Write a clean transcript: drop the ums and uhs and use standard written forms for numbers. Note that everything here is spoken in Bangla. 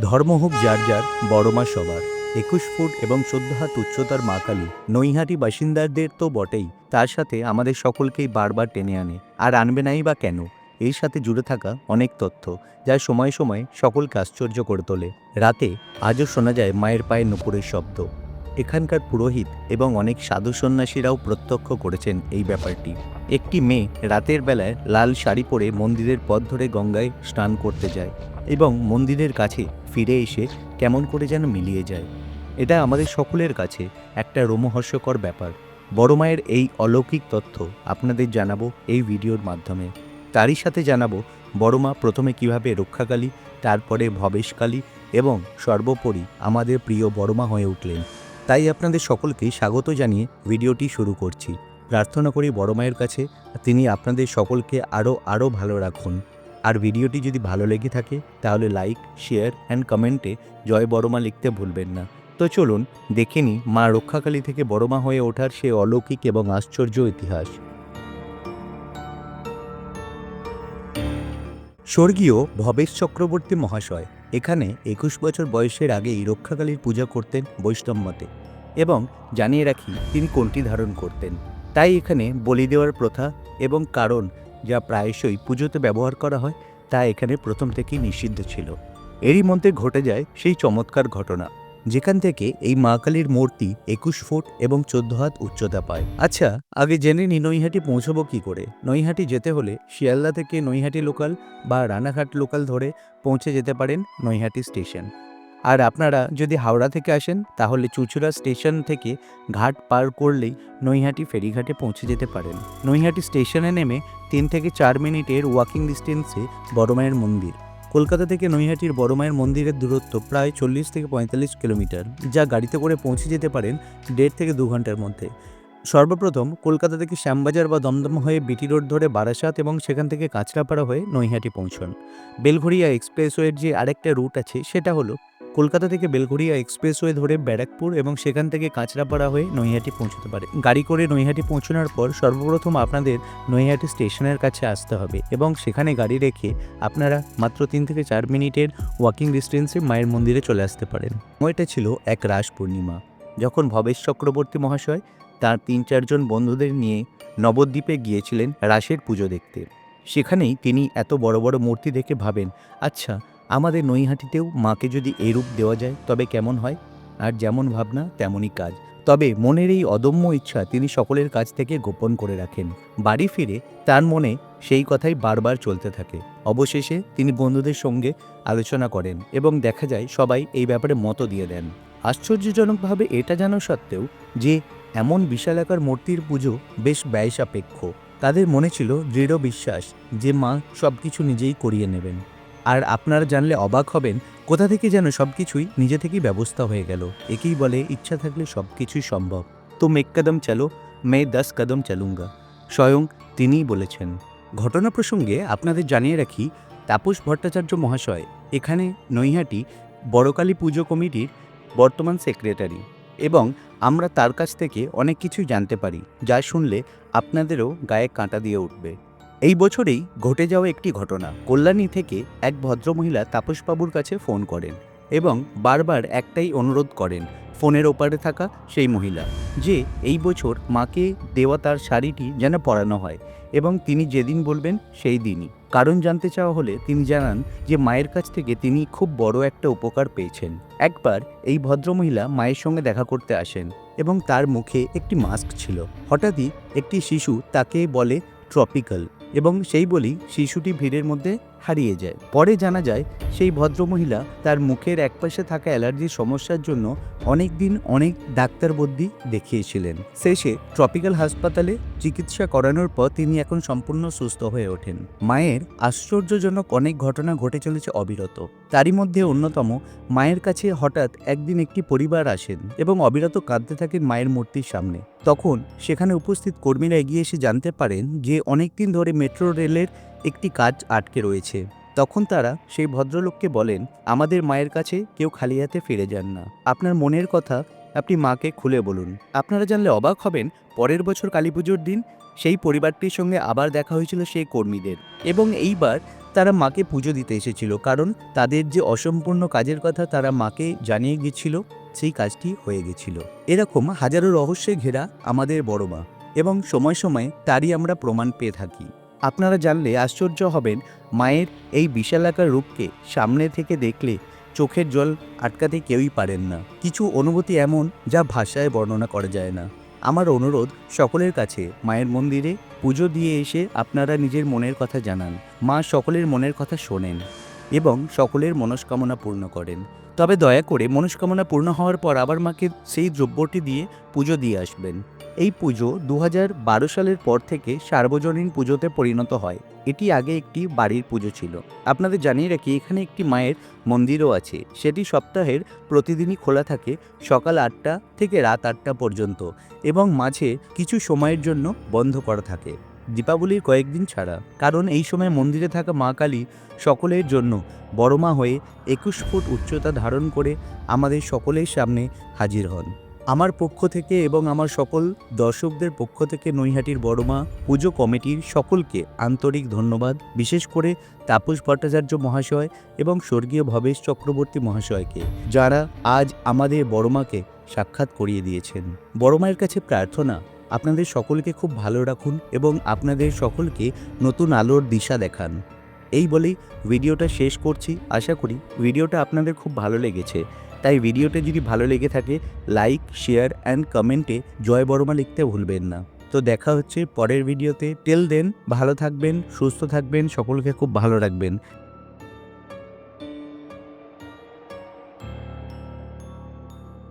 ধর্ম হোক যার যার, বড় মা সবার। ২১ ফুট এবং ১৪ হাত উচ্চতার মা কালী নৈহাটি বাসিন্দাদের তো বটেই, তার সাথে আমাদের সকলকেই বারবার টেনে আনে। আর আনবে নাই বা কেন? এর সাথে জুড়ে থাকা অনেক তথ্য, যা সময়ে সময়ে সকলকে আশ্চর্য করে তোলে। রাতে আজও শোনা যায় মায়ের পায়ের নুপুরের শব্দ। এখানকার পুরোহিত এবং অনেক সাধু সন্ন্যাসীরাও প্রত্যক্ষ করেছেন এই ব্যাপারটি। একটি মেয়ে রাতের বেলায় লাল শাড়ি পরে মন্দিরের পথ ধরে গঙ্গায় স্নান করতে যায় এবং মন্দিরের কাছে ফিরে এসে কেমন করে যেন মিলিয়ে যায়। এটা আমাদের সকলের কাছে একটা রোমহর্ষকর ব্যাপার। বড় মায়ের এই অলৌকিক তথ্য আপনাদের জানাবো এই ভিডিওর মাধ্যমে। তারই সাথে জানাবো বড় মা প্রথমে কিভাবে রক্ষাকালী, তারপরে ভবেশকালী এবং সর্বোপরি আমাদের প্রিয় বড় মা হয়ে উঠলেন। তাই আপনাদের সকলকেই স্বাগত জানিয়ে ভিডিওটি শুরু করছি। প্রার্থনা করি বড় মায়ের কাছে তিনি আপনাদের সকলকে আরও ভালো রাখুন। আর ভিডিওটি যদি ভালো লেগে থাকে তাহলে লাইক, শেয়ার অ্যান্ড কমেন্টে জয় বড় মা লিখতে ভুলবেন না। তো চলুন দেখে নিই মা রক্ষাকালী থেকে বড় মা হয়ে ওঠার সে অলৌকিক এবং আশ্চর্য ইতিহাস। স্বর্গীয় ভবেশ চক্রবর্তী মহাশয় এখানে ২১ বছর বয়সের আগেই রক্ষাকালীর পূজা করতেন বৈষ্ণব মতে, এবং জানিয়ে রাখি তিনি কোনটি ধারণ করতেন। তাই এখানে বলি দেওয়ার প্রথা এবং কারণ যা প্রায়শই পুজোতে ব্যবহার করা হয় তা এখানে প্রথম থেকেই নিষিদ্ধ ছিল। এরই মধ্যে ঘটে যায় সেই চমৎকার ঘটনা যেখান থেকে এই মা কালীর মূর্তি ২১ ফুট এবং ১৪ হাত উচ্চতা পায়। আচ্ছা, আগে জেনে নি নৈহাটি পৌঁছবো কি করে। নৈহাটি যেতে হলে শিয়ালদা থেকে নৈহাটি লোকাল বা রানাঘাট লোকাল ধরে পৌঁছে যেতে পারেন নৈহাটি স্টেশন। আর আপনারা যদি হাওড়া থেকে আসেন তাহলে চুঁচুড়া স্টেশন থেকে ঘাট পার করলেই নৈহাটি ফেরিঘাটে পৌঁছে যেতে পারেন। নৈহাটি স্টেশনে নেমে ৩ থেকে ৪ মিনিটের ওয়াকিং ডিস্টেন্সে বড় মায়ের মন্দির। কলকাতা থেকে নৈহাটির বড় মায়ের মন্দিরের দূরত্ব প্রায় ৪০ থেকে ৪৫ কিলোমিটার, যা গাড়িতে করে পৌঁছে যেতে পারেন ১.৫ থেকে ২ ঘন্টার মধ্যে। সর্বপ্রথম কলকাতা থেকে শ্যামবাজার বা দমদম হয়ে বিটি রোড ধরে বারাসাত এবং সেখান থেকে কাঁচরাপাড়া হয়ে নৈহাটি পৌঁছন। বেলঘরিয়া এক্সপ্রেসওয়ের যে আরেকটা রুট আছে সেটা হলো কলকাতা থেকে বেলঘরিয়া এক্সপ্রেসওয়ে ধরে ব্যারাকপুর এবং সেখান থেকে কাঁচরাপাড়া হয়ে নৈহাটি পৌঁছতে পারে। গাড়ি করে নৈহাটি পৌঁছানোর পর সর্বপ্রথম আপনাদের নৈহাটি স্টেশনের কাছে আসতে হবে এবং সেখানে গাড়ি রেখে আপনারা মাত্র ৩ থেকে ৪ মিনিটের ওয়াকিং ডিস্টেন্সে মায়ের মন্দিরে চলে আসতে পারেন। সময়টা ছিল এক রাস পূর্ণিমা, যখন ভবেশ চক্রবর্তী মহাশয় তার ৩-৪ জন বন্ধুদের নিয়ে নবদ্বীপে গিয়েছিলেন রাসের পুজো দেখতে। সেখানেই তিনি এত বড় বড় মূর্তি দেখে ভাবেন, আচ্ছা আমাদের নৈহাটিতেও মাকে যদি এই রূপ দেওয়া যায় তবে কেমন হয়। আর যেমন ভাবনা তেমনই কাজ। তবে মনের এই অদম্য ইচ্ছা তিনি সকলের কাছ থেকে গোপন করে রাখেন। বাড়ি ফিরে তার মনে সেই কথাই বারবার চলতে থাকে। অবশেষে তিনি বন্ধুদের সঙ্গে আলোচনা করেন এবং দেখা যায় সবাই এই ব্যাপারে মত দিয়ে দেন। আশ্চর্যজনকভাবে এটা জানা সত্ত্বেও যে এমন বিশালাকার মূর্তির পুজো বেশ ব্যয় সাপেক্ষ, তাদের মনে ছিল দৃঢ় বিশ্বাস যে মা সব কিছু নিজেই করিয়ে নেবেন। আর আপনারা জানলে অবাক হবেন কোথা থেকে যেন সব কিছুই নিজে থেকেই ব্যবস্থা হয়ে গেল। একেই বলে ইচ্ছা থাকলে সব কিছুই সম্ভব। তুম এক কদম চলো, मैं 10 কদম চলুঙ্গা, স্বয়ং তিনিই বলেছেন। ঘটনা প্রসঙ্গে আপনাদের জানিয়ে রাখি তাপস ভট্টাচার্য মহাশয় এখানে নৈহাটি বড়কালী পুজো কমিটির বর্তমান সেক্রেটারি, এবং আমরা তার কাছ থেকে অনেক কিছুই জানতে পারি যা শুনলে আপনাদেরও গায়ে কাঁটা দিয়ে উঠবে। এই বছরেই ঘটে যাওয়া একটি ঘটনা। কল্যাণী থেকে এক ভদ্রমহিলা তাপসবাবুর কাছে ফোন করেন এবং বারবার একটাই অনুরোধ করেন ফোনের ওপারে থাকা সেই মহিলা যে এই বছর মাকে দেওয়া তার শাড়িটি যেন পরানো হয় এবং তিনি যেদিন বলবেন সেই দিনই। কারণ জানতে চাওয়া হলে তিনি জানান যে মায়ের কাছ থেকে তিনি খুব বড় একটা উপকার পেয়েছেন। একবার এই ভদ্রমহিলা মায়ের সঙ্গে দেখা করতে আসেন এবং তার মুখে একটি মাস্ক ছিল। হঠাৎই একটি শিশু তাকে বলে ট্রপিক্যাল এবং সেই বলেই শিশুটি ভিড়ের মধ্যে হারিয়ে যায়। পরে জানা যায় সেই ভদ্রমহিলা তার মুখের একপাশে থাকা অ্যালার্জির সমস্যার জন্য অনেক দিন অনেক ডাক্তার বদ্যি দেখিয়েছিলেন। শেষে ট্রপিক্যাল হাসপাতালে চিকিৎসা করানোর পর তিনি এখন সম্পূর্ণ সুস্থ হয়ে ওঠেন। মায়ের আশ্চর্যজনক অনেক ঘটনা ঘটে চলেছে অবিরত। তারই মধ্যে অন্যতম, মায়ের কাছে হঠাৎ একদিন একটি পরিবার আসেন এবং অবিরত কাঁদতে থাকেন মায়ের মূর্তির সামনে। তখন সেখানে উপস্থিত কর্মীরা এগিয়ে এসে জানতে পারেন যে অনেকদিন ধরে মেট্রো রেলের একটি কাজ আটকে রয়েছে। তখন তারা সেই ভদ্রলোককে বলেন, আমাদের মায়ের কাছে কেউ খালি হাতে ফিরে যান না, আপনার মনের কথা আপনি মাকে খুলে বলুন। আপনারা জানলে অবাক হবেন, পরের বছর কালী পুজোর দিন সেই পরিবারটির সঙ্গে আবার দেখা হয়েছিল সেই কর্মীদের, এবং এইবার তারা মাকে পুজো দিতে এসেছিল, কারণ তাদের যে অসম্পূর্ণ কাজের কথা তারা মাকে জানিয়ে গেছিল, সেই কাজটি হয়ে গেছিল। এরকম হাজারো রহস্যে ঘেরা আমাদের বড় মা, এবং সময় সময় তারই আমরা প্রমাণ পেয়ে থাকি। আপনারা জানলে আশ্চর্য হবেন, মায়ের এই বিশালাকার রূপকে সামনে থেকে দেখলে চোখের জল আটকাতে কেউই পারেন না। কিছু অনুভূতি এমন যা ভাষায় বর্ণনা করা যায় না। আমার অনুরোধ সকলের কাছে, মায়ের মন্দিরে পুজো দিয়ে এসে আপনারা নিজের মনের কথা জানান। মা সকলের মনের কথা শোনেন এবং সকলের মনস্কামনা পূর্ণ করেন। তবে দয়া করে মনস্কামনা পূর্ণ হওয়ার পর আবার মাকে সেই দ্রব্যটি দিয়ে পুজো দিয়ে আসবেন। এই পুজো 2012 সালের পর থেকে সার্বজনীন পুজোতে পরিণত হয়। এটি আগে একটি বাড়ির পুজো ছিল। আপনাদের জানিয়ে রাখি, এখানে একটি মায়ের মন্দিরও আছে। সেটি সপ্তাহের প্রতিদিনই খোলা থাকে সকাল 8টা থেকে রাত 8টা পর্যন্ত, এবং মাঝে কিছু সময়ের জন্য বন্ধ করা থাকে দীপাবলির কয়েকদিন ছাড়া, কারণ এই সময় মন্দিরে থাকা মা কালী সকলের জন্য বড় মা হয়ে 21 ফুট উচ্চতা ধারণ করে আমাদের সকলের সামনে হাজির হন। আমার পক্ষ থেকে এবং আমার সকল দর্শকদের পক্ষ থেকে নৈহাটির বড় মা পুজো কমিটির সকলকে আন্তরিক ধন্যবাদ, বিশেষ করে তাপস ভট্টাচার্য মহাশয় এবং স্বর্গীয় ভবেশ চক্রবর্তী মহাশয়কে, যারা আজ আমাদের বড় মাকে সাক্ষাৎ করিয়ে দিয়েছেন। বড় মায়ের কাছে প্রার্থনা, আপনাদের সকলকে খুব ভালো রাখুন এবং আপনাদের সকলকে নতুন আলোর দিশা দেখান। এই বলেই ভিডিওটা শেষ করছি। আশা করি ভিডিওটা আপনাদের খুব ভালো লেগেছে। তাই ভিডিওটা যদি ভালো লেগে থাকে, লাইক, শেয়ার অ্যান্ড কমেন্টে জয় বড়মা লিখতে ভুলবেন না। তো দেখা হচ্ছে পরের ভিডিওতে। টিল দেন ভালো থাকবেন, সুস্থ থাকবেন, সকলকে খুব ভালো রাখবেন।